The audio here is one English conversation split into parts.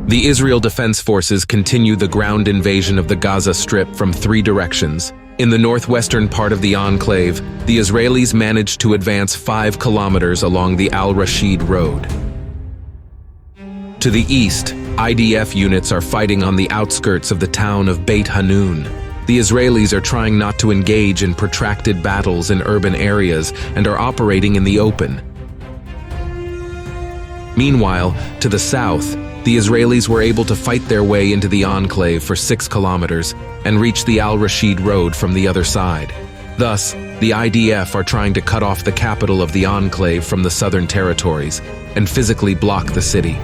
The Israel Defense Forces continue the ground invasion of the Gaza Strip from 3 directions. In the northwestern part of the enclave, the Israelis managed to advance 5 kilometers along the Al-Rashid Road. To the east, IDF units are fighting on the outskirts of the town of Beit Hanun. The Israelis are trying not to engage in protracted battles in urban areas and are operating in the open. Meanwhile, to the south, the Israelis were able to fight their way into the enclave for 6 kilometers and reach the Al-Rashid Road from the other side. Thus, the IDF are trying to cut off the capital of the enclave from the southern territories and physically block the city.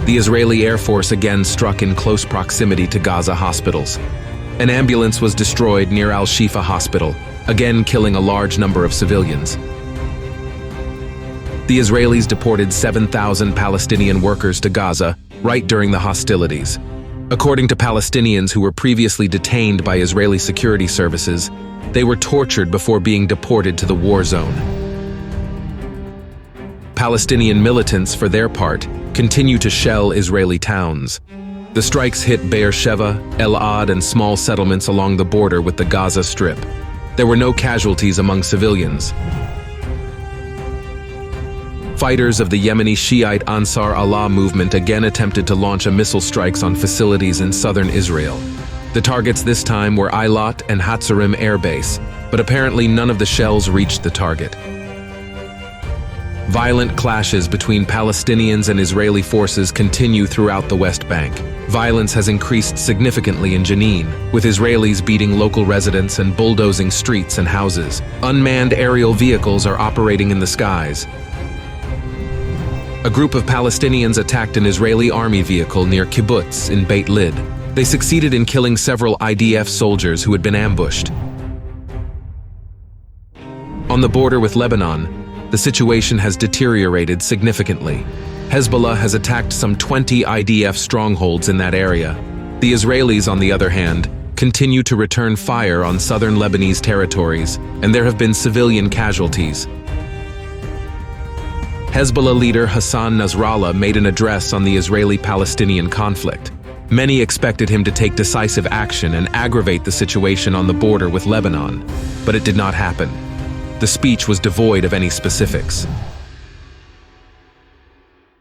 The Israeli Air Force again struck in close proximity to Gaza hospitals. An ambulance was destroyed near Al-Shifa Hospital, again killing a large number of civilians. The Israelis deported 7,000 Palestinian workers to Gaza right during the hostilities. According to Palestinians who were previously detained by Israeli security services, they were tortured before being deported to the war zone. Palestinian militants, for their part, continue to shell Israeli towns. The strikes hit Beersheva, Elad, and small settlements along the border with the Gaza Strip. There were no casualties among civilians. Fighters of the Yemeni Shiite Ansar Allah movement again attempted to launch missile strikes on facilities in southern Israel. The targets this time were Eilat and Hatzerim Air Base, but apparently none of the shells reached the target. Violent clashes between Palestinians and Israeli forces continue throughout the West Bank. Violence has increased significantly in Jenin, with Israelis beating local residents and bulldozing streets and houses. Unmanned aerial vehicles are operating in the skies. A group of Palestinians attacked an Israeli army vehicle near kibbutz in Beit Lid. They succeeded in killing several IDF soldiers who had been ambushed. On the border with Lebanon, the situation has deteriorated significantly. Hezbollah has attacked some 20 IDF strongholds in that area. The Israelis, on the other hand, continue to return fire on southern Lebanese territories, and there have been civilian casualties. Hezbollah leader Hassan Nasrallah made an address on the Israeli-Palestinian conflict. Many expected him to take decisive action and aggravate the situation on the border with Lebanon, but it did not happen. The speech was devoid of any specifics.